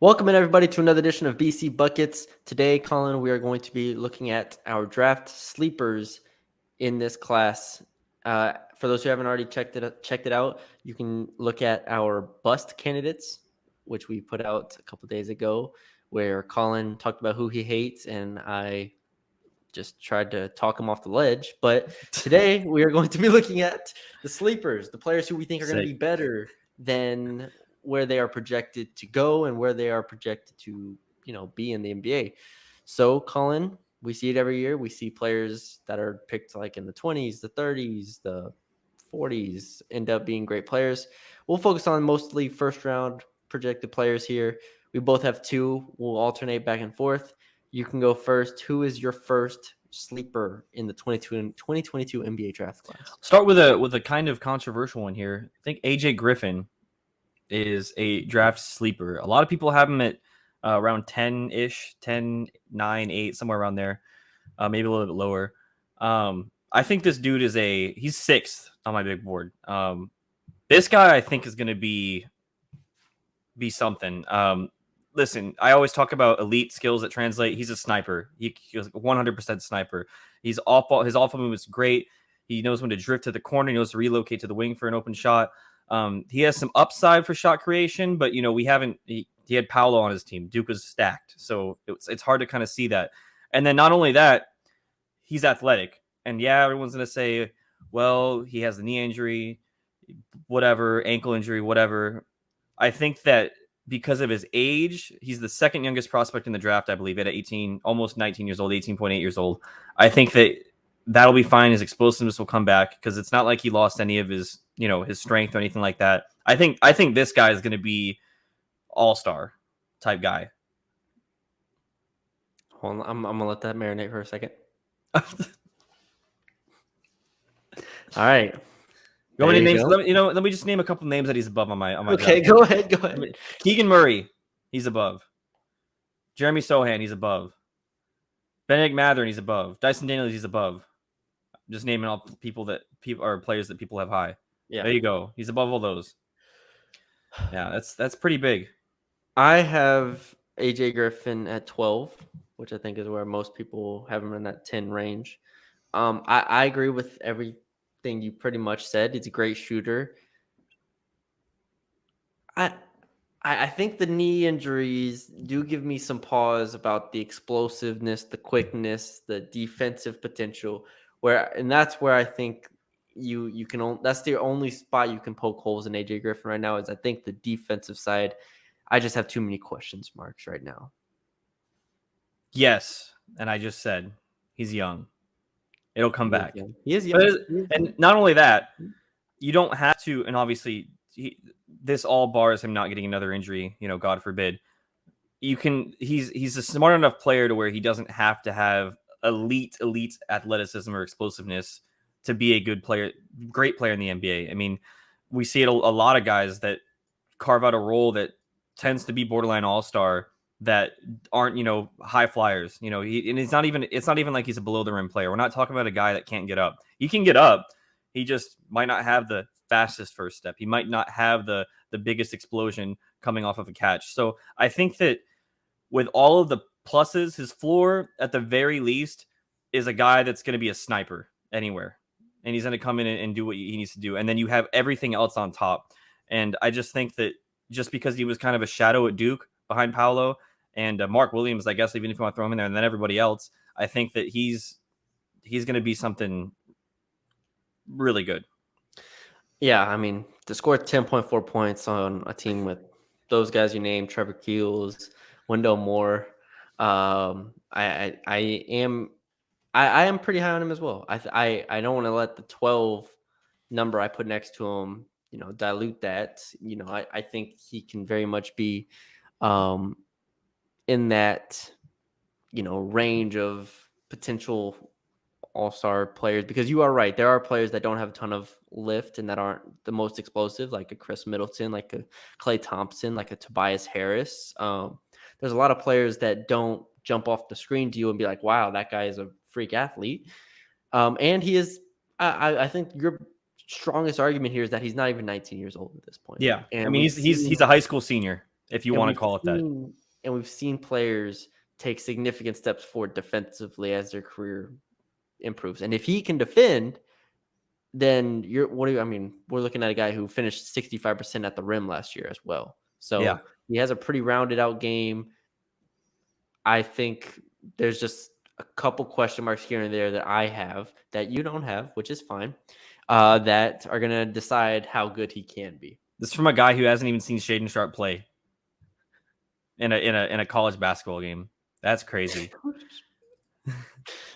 Welcome in everybody to another edition of BC Buckets. Today, Colin, we are going to be looking at our draft sleepers in this class. For those who haven't already checked it out, you can look at our bust candidates, which we put out a couple days ago, where Colin talked about who he hates, and I just tried to talk him off the ledge. But today, we are going to be looking at the sleepers, the players who we think are going to be better than where they are projected to go and where they are projected to, be in the NBA. So, Colin, we see it every year. We see players that are picked like in the 20s, the 30s, the 40s end up being great players. We'll focus on mostly first round projected players here. We both have two. We'll alternate back and forth. You can go first. Who is your first sleeper in the 2022 NBA draft class? Start with a kind of controversial one here. I think AJ Griffin is a draft sleeper. A lot of people have him at around 10-ish, 10, 9, 8, somewhere around there, maybe a little bit lower. I think this dude he's sixth on my big board. This guy I think is going to be something. Listen, I always talk about elite skills that translate. He's a sniper. He's 100% sniper. His off-ball move is great. He knows when to drift to the corner. He knows to relocate to the wing for an open shot. He has some upside for shot creation, but he had Paolo on his team. Duke was stacked, so it's hard to kind of see that. And then not only that, he's athletic. And yeah, everyone's gonna say, well, he has a knee injury, whatever, ankle injury, whatever. I think that because of his age, he's the second youngest prospect in the draft, I believe, at 18, almost 19 years old, 18.8 years old. I think that'll be fine. His explosiveness will come back because it's not like he lost any of his strength or anything like that. I think this guy is going to be all-star type guy. Hold on, I'm gonna let that marinate for a second. All right. You want me to name? Let me just name a couple names that he's above on my. Okay, draft. Go ahead. Keegan Murray, he's above. Jeremy Sohan, he's above. Benedict Mathurin, he's above. Dyson Daniels, he's above. I'm just naming all players that people have high. Yeah, there you go. He's above all those. Yeah, that's pretty big. I have AJ Griffin at 12, which I think is where most people have him in that 10 range. I agree with everything you pretty much said. He's a great shooter. I think the knee injuries do give me some pause about the explosiveness, the quickness, the defensive potential. And that's where I think you can. That's the only spot you can poke holes in AJ Griffin right now. Is I think the defensive side. I just have too many questions marks right now. Yes, and I just said he's young. It'll come back. He is young. And not only that, you don't have to, and obviously this all bars him not getting another injury, God forbid. He's a smart enough player to where he doesn't have to have elite athleticism or explosiveness to be a good player, great player in the NBA. I mean, we see it a lot of guys that carve out a role that tends to be borderline all-star that aren't, high flyers. And it's not even like he's a below the rim player. We're not talking about a guy that can't get up. He can get up. He just might not have the fastest first step. He might not have the biggest explosion coming off of a catch. So I think that with all of the pluses, his floor at the very least is a guy that's going to be a sniper anywhere. And he's going to come in and do what he needs to do. And then you have everything else on top. And I just think that just because he was kind of a shadow at Duke behind Paolo and Mark Williams, I guess, even if you want to throw him in there, and then everybody else, I think that he's going to be something really good. Yeah, I mean, to score 10.4 points on a team with those guys you named, Trevor Keels, Wendell Moore, I am pretty high on him as well. I don't want to let the 12 number I put next to him, dilute that. I think he can very much be in that, range of potential all-star players, because you are right. There are players that don't have a ton of lift and that aren't the most explosive, like a Chris Middleton, like a Klay Thompson, like a Tobias Harris. There's a lot of players that don't jump off the screen to you and be like, wow, that guy is a freak athlete. And he is, I think your strongest argument here is that he's not even 19 years old at this point. Yeah. And I mean, he's a high school senior. if you And want to we've call it that. seen and we've seen players take significant steps forward defensively as their career improves. And if he can defend, then I mean, we're looking at a guy who finished 65% at the rim last year as well. Yeah. So he has a pretty rounded out game. I think there's just a couple question marks here and there that I have that you don't have, which is fine, that are going to decide how good he can be. This is from a guy who hasn't even seen Shaden Sharp play in a college basketball game. That's crazy.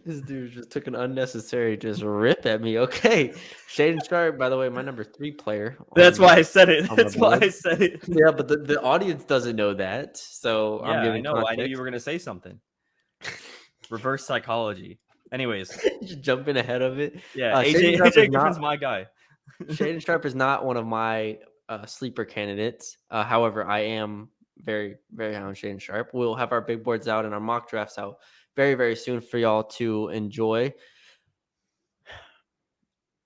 This dude just took an unnecessary just rip at me. Okay. Shaden Sharp, by the way, my number 3 player That's why I said it. on my That's why board. I said it. Yeah, but the audience doesn't know that. So I'm Yeah, I giving know. I knew context. you were gonna say something. Reverse psychology. Anyways, Just jumping ahead of it. yeah, Shaden Sharp is AJ not Griffin's my guy. Shaden Sharp is not one of my sleeper candidates. However, I am very, very high on Shaden Sharp. We'll have our big boards out and our mock drafts out very, very soon for y'all to enjoy.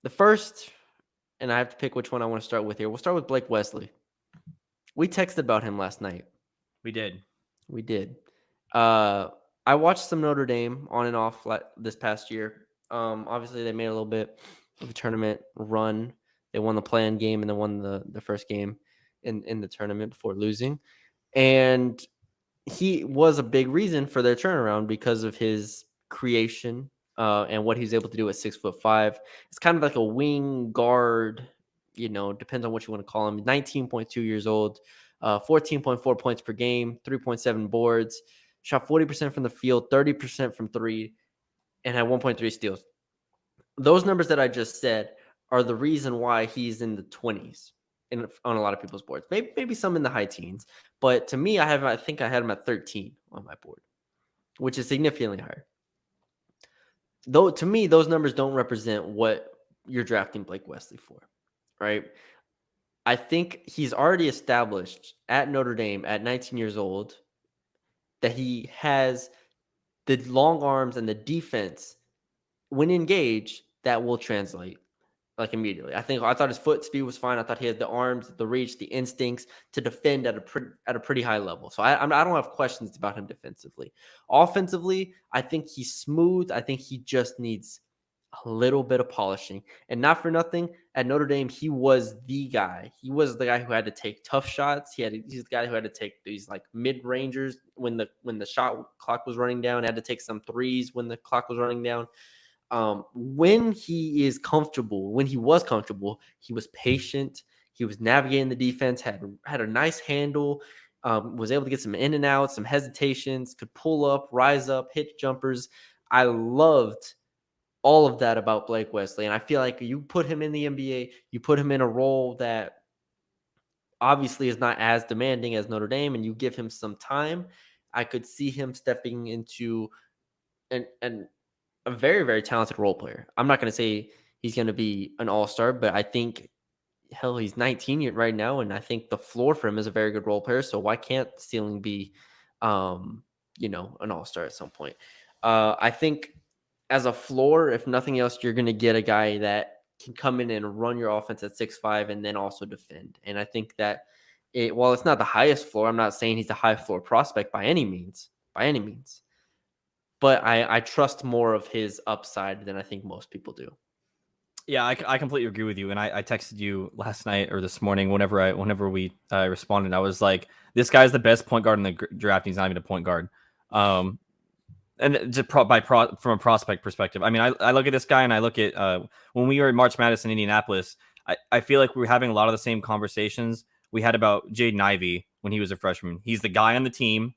The first, and I have to pick which one I want to start with here. We'll start with Blake Wesley. We texted about him last night. We did. We did. I watched some Notre Dame on and off this past year. Obviously, they made a little bit of a tournament run. They won the play-in game and then won the first game in the tournament before losing. And he was a big reason for their turnaround because of his creation and what he's able to do at 6'5". It's kind of like a wing guard, depends on what you want to call him. 19.2 years old, 14.4 points per game, 3.7 boards, shot 40% from the field, 30% from three, and had 1.3 steals. Those numbers that I just said are the reason why he's in the 20s on a lot of people's boards. Maybe some in the high teens, but to me, I think I had him at 13 on my board, which is significantly higher. Though to me, those numbers don't represent what you're drafting Blake Wesley for, right? I think he's already established at Notre Dame at 19 years old that he has the long arms and the defense when engaged that will translate like immediately. I thought his foot speed was fine. I thought he had the arms, the reach, the instincts to defend at a pretty high level. So I don't have questions about him defensively. Offensively, I think he's smooth. I think he just needs a little bit of polishing. And not for nothing, at Notre Dame, he was the guy. He was the guy who had to take tough shots. He's the guy who had to take these like mid-rangers when the shot clock was running down, had to take some threes when the clock was running down. When he was comfortable, he was patient. He was navigating the defense, had a nice handle, was able to get some in and out, some hesitations, could pull up, rise up, hit jumpers. I loved all of that about Blake Wesley. And I feel like you put him in the NBA, you put him in a role that obviously is not as demanding as Notre Dame, and you give him some time, I could see him stepping into an a very, very talented role player. I'm not going to say he's going to be an all-star, but I think, hell, he's 19 right now, and I think the floor for him is a very good role player. So why can't the ceiling be, an all-star at some point? I think as a floor, if nothing else, you're going to get a guy that can come in and run your offense at 6'5" and then also defend. And I think that while it's not the highest floor, I'm not saying he's a high floor prospect by any means, but I trust more of his upside than I think most people do. Yeah, I completely agree with you. And I texted you last night or this morning, whenever we responded, I was like, this guy's the best point guard in the draft. He's not even a point guard. And just from a prospect perspective, I mean, I look at this guy and I look at when we were in March Madness in Indianapolis, I feel like we were having a lot of the same conversations we had about Jaden Ivey when he was a freshman. He's the guy on the team,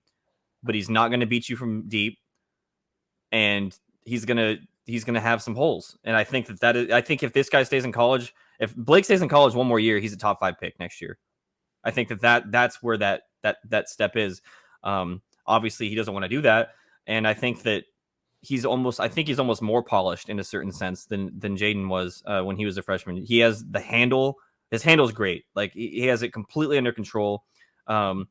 but he's not going to beat you from deep, and he's gonna have some holes. And I think I think if this guy stays in college, if Blake stays in college one more year, he's a top 5 pick next year. I think that's where that step is. Obviously, he doesn't want to do that, and I think that he's almost more polished in a certain sense than Jaden was when he was a freshman. He has the handle. His handle is great. Like he has it completely under control. The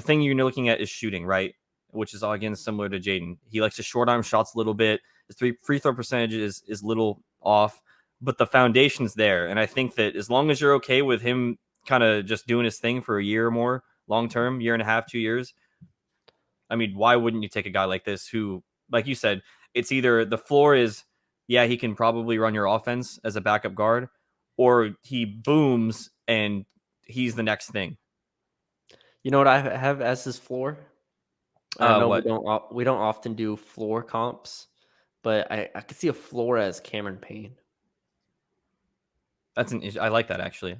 thing you're looking at is shooting, right? Which is again similar to Jaden. He likes to short arm shots a little bit. His free throw percentage is little off, but the foundation's there. And I think that as long as you're okay with him kind of just doing his thing for a year or more, long term, year and a half, 2 years. I mean, why wouldn't you take a guy like this who, like you said, it's either the floor is, yeah, he can probably run your offense as a backup guard, or he booms and he's the next thing. You know what I have as his floor? And I know What? we don't often do floor comps, but I could see a floor as Cameron Payne. I like that actually. I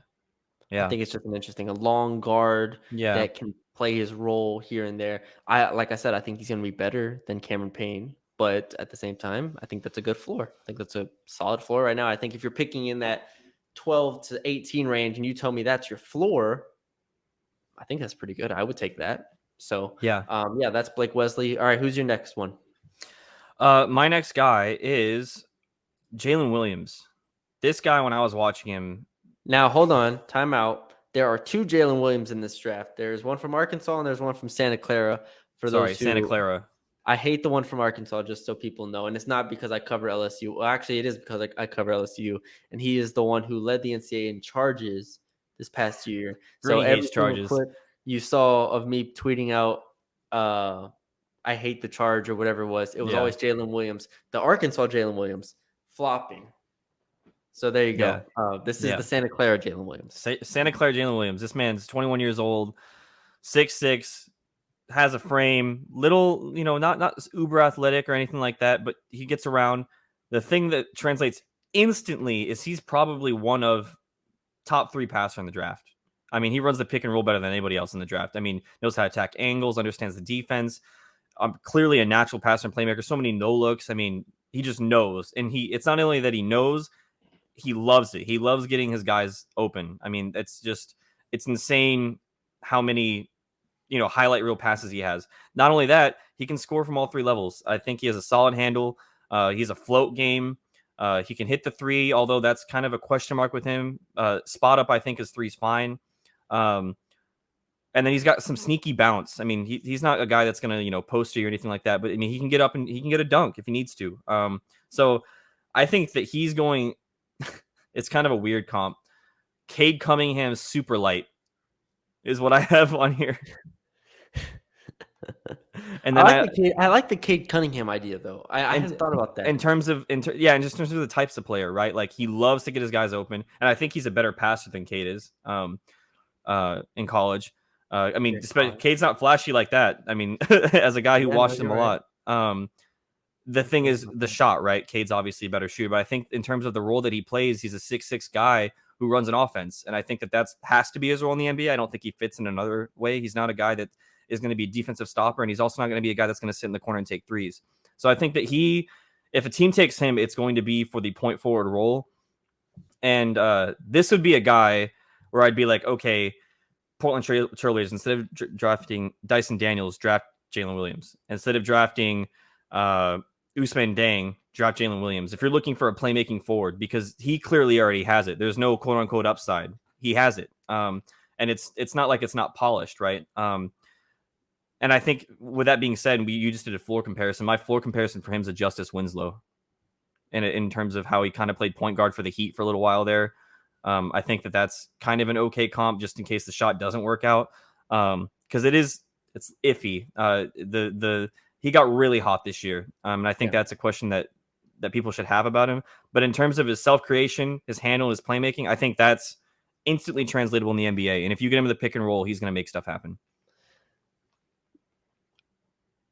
Yeah. think it's just an interesting, a long guard Yeah. that can play his role here and there. Like I said, I think he's going to be better than Cameron Payne, but at the same time, I think that's a good floor. I think that's a solid floor right now. I think if you're picking in that 12 to 18 range and you tell me that's your floor, I think that's pretty good. I would take that. So, Yeah. yeah, that's Blake Wesley. All right, who's your next one? My next guy is Jalen Williams. This guy, when I was watching him, Now, hold on, time out. There are two Jalen Williams in this draft. There's one from Arkansas and there's one from Santa Clara. For sorry, those Santa who, Clara. I hate the one from Arkansas, just so people know. And it's not because I cover LSU. Well, actually, it is because I cover LSU. And he is the one who led the NCAA in charges this past year. So Gritty every hates single charges. clip you saw of me tweeting out, I hate the charge or whatever it was Yeah. always Jalen Williams, the Arkansas Jalen Williams, flopping. So there you Yeah. go. This is Yeah. the Santa Clara Jalen Williams. Santa Clara Jalen Williams. This man's 21 years old, 6'6", has a frame, little, not uber athletic or anything like that, but he gets around. The thing that translates instantly is he's probably one of top 3 passer in the draft. I mean, he runs the pick and roll better than anybody else in the draft. I mean, knows how to attack angles, understands the defense. Clearly a natural passer and playmaker. So many no looks. I mean, he just knows, and it's not only that he knows, he loves it. He loves getting his guys open. I mean, it's insane how many highlight reel passes he has. Not only that, he can score from all 3 levels. I think he has a solid handle. He's a float game. He can hit the 3, although that's kind of a question mark with him. Spot up, I think, his 3's fine. And then he's got some sneaky bounce. I mean, he's not a guy that's going to, post you or anything like that, but I mean, he can get up and he can get a dunk if he needs to. So I think that he's going, it's kind of a weird comp. Cade Cunningham's super light is what I have on here. And then I like the Cade Cunningham idea though. I hadn't thought about that. In terms of just in terms of the types of player, right? Like he loves to get his guys open, and I think he's a better passer than Cade is in college. I mean, Cade's not flashy like that. I mean, as a guy who watched him a lot. The thing is the shot, right? Cade's obviously a better shooter, but I think in terms of the role that he plays, he's a 6'6" guy who runs an offense, and I think that has to be his role in the NBA. I don't think he fits in another way. He's not a guy that is going to be a defensive stopper, and he's also not going to be a guy that's going to sit in the corner and take threes. So I think that if a team takes him, it's going to be for the point forward role. And this would be a guy where I'd be like, okay, Portland Trailblazers, instead of drafting Dyson Daniels, draft Jalen Williams. Instead of drafting Ousmane Deng, draft Jalen Williams. If you're looking for a playmaking forward, because he clearly already has it. There's no quote unquote upside. He has it. And it's not like it's not polished, right? And I think with that being said, you just did a floor comparison. My floor comparison for him is a Justice Winslow, in terms of how he kind of played point guard for the Heat for a little while there. I think that's kind of an okay comp just in case the shot doesn't work out, because it's iffy. He got really hot this year, and I think that's a question that people should have about him. But in terms of his self creation, his handle, his playmaking, I think that's instantly translatable in the NBA. And if you get him in the pick and roll, he's going to make stuff happen.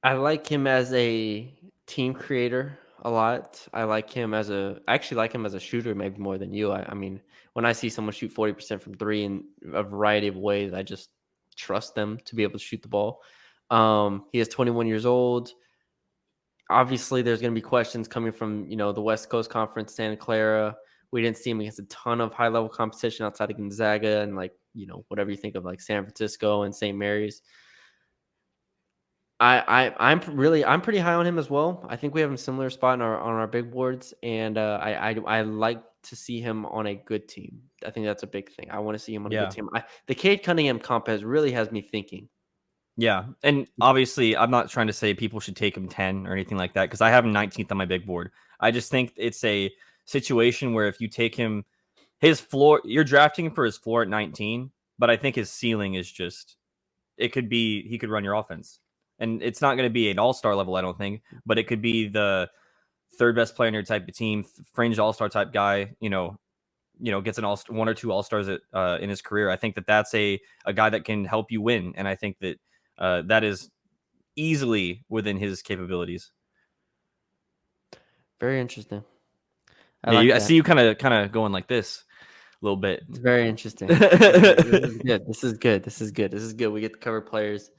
I like him as a team creator a lot. I actually like him as a shooter maybe more than you. I mean, when I see someone shoot 40% from 3 in a variety of ways, I just trust them to be able to shoot the ball. He is 21 years old. Obviously, there's going to be questions coming from, the West Coast Conference, Santa Clara. We didn't see him against a ton of high-level competition outside of Gonzaga and whatever you think of like San Francisco and St. Mary's. I'm pretty high on him as well. I think we have a similar spot on our big boards, and I like to see him on a good team. I think that's a big thing. I want to see him on a good team. The Cade Cunningham comp has me thinking. Yeah, and obviously, I'm not trying to say people should take him 10 or anything like that because I have him 19th on my big board. I just think it's a situation where if you take him, his floor, you're drafting him for his floor at 19, but I think his ceiling is just it could be he could run your offense. And it's not going to be an all-star level, I don't think, but it could be the third best player in your type of team, fringe all-star type guy, gets one or two all-stars in his career. I think that's a guy that can help you win. And I think that that is easily within his capabilities. Very interesting. I See you kind of going like this a little bit. It's very interesting. This is good. This is good. This is good. We get to cover players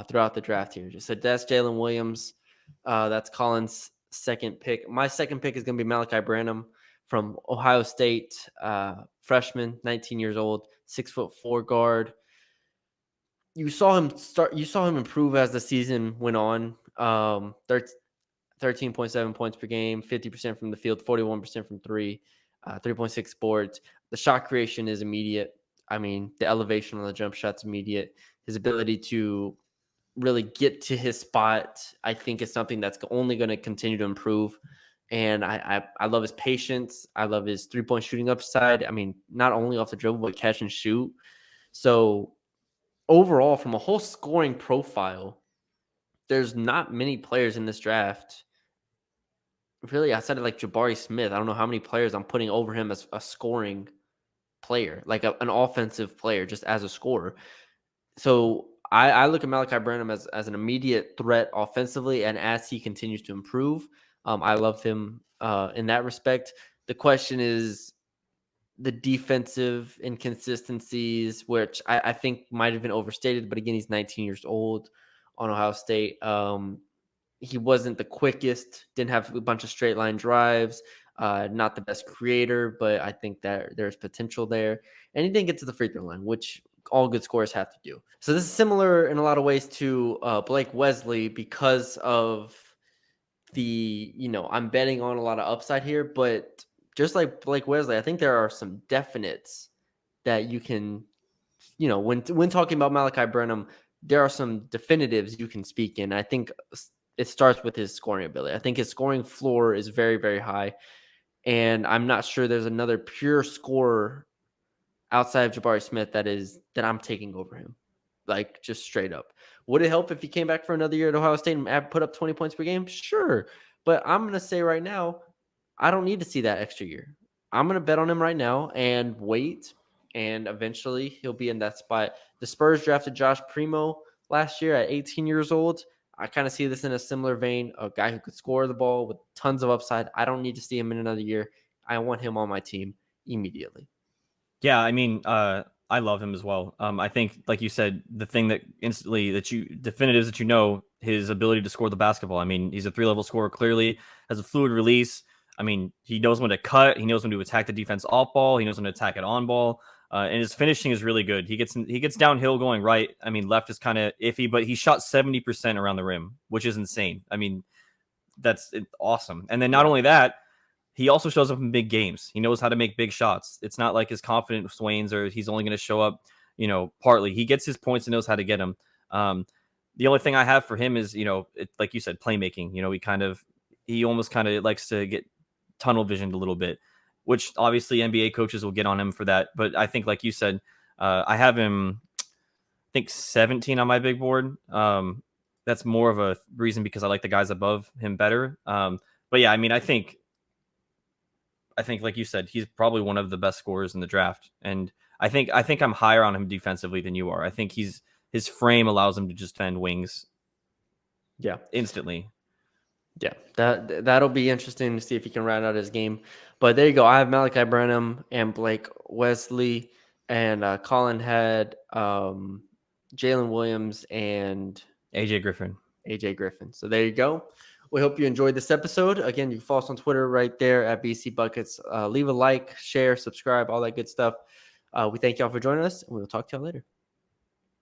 throughout the draft here. So that's Jalen Williams. That's Colin's second pick. My second pick is going to be Malachi Branham from Ohio State, freshman, 19 years old, 6'4" guard. You saw him improve as the season went on. 13.7 points per game, 50% from the field, 41% from three, 3.6 boards. The shot creation is immediate. I mean, the elevation on the jump shot's immediate. His ability to really get to his spot, I think, is something that's only going to continue to improve. And I love his patience. I love his 3-point shooting upside. I mean, not only off the dribble, but catch and shoot. So overall, from a whole scoring profile, there's not many players in this draft really outside of like Jabari Smith. I don't know how many players I'm putting over him as a scoring player, like an offensive player, just as a scorer. So I look at Malachi Branham as an immediate threat offensively, and as he continues to improve, I love him in that respect. The question is the defensive inconsistencies, which I think might have been overstated, but again, he's 19 years old on Ohio State. He wasn't the quickest, didn't have a bunch of straight line drives, not the best creator, but I think that there's potential there. And he didn't get to the free throw line, which all good scorers have to do. So this is similar in a lot of ways to Blake Wesley because of I'm betting on a lot of upside here, but just like Blake Wesley, I think there are some definites that you can, when talking about Malachi Branham, there are some definitives you can speak in. I think it starts with his scoring ability. I think his scoring floor is very, very high. And I'm not sure there's another pure scorer outside of Jabari Smith that I'm taking over him. Like, just straight up. Would it help if he came back for another year at Ohio State and put up 20 points per game? Sure. But I'm going to say right now, I don't need to see that extra year. I'm going to bet on him right now and wait. And eventually he'll be in that spot. The Spurs drafted Josh Primo last year at 18 years old. I kind of see this in a similar vein, a guy who could score the ball with tons of upside. I don't need to see him in another year. I want him on my team immediately. Yeah, I mean, I love him as well. I think, like you said, the thing that definitives that his ability to score the basketball. I mean, he's a 3-level scorer, clearly has a fluid release. I mean, he knows when to cut. He knows when to attack the defense off ball. He knows when to attack it on ball. And his finishing is really good. He gets downhill going right. I mean, left is kind of iffy, but he shot 70% around the rim, which is insane. I mean, that's awesome. And then not only that, he also shows up in big games. He knows how to make big shots. It's not like his confidence wanes or he's only going to show up, partly. He gets his points and knows how to get them. The only thing I have for him is, like you said, playmaking. He almost kind of likes to get tunnel visioned a little bit, which obviously NBA coaches will get on him for that. But I think, like you said, I have him, I think 17 on my big board. That's more of a reason because I like the guys above him better. But yeah, I mean, I think, like you said, he's probably one of the best scorers in the draft. And I think I'm higher on him defensively than you are. I think his frame allows him to just defend wings. Yeah. Instantly. Yeah. That'll be interesting to see if he can round out his game. But there you go. I have Malachi Branham and Blake Wesley, and Colin had Jalen Williams and AJ Griffin. So there you go. We hope you enjoyed this episode. Again, you can follow us on Twitter right there at BC Buckets. Leave a like, share, subscribe, all that good stuff. We thank y'all for joining us, and we'll talk to y'all later.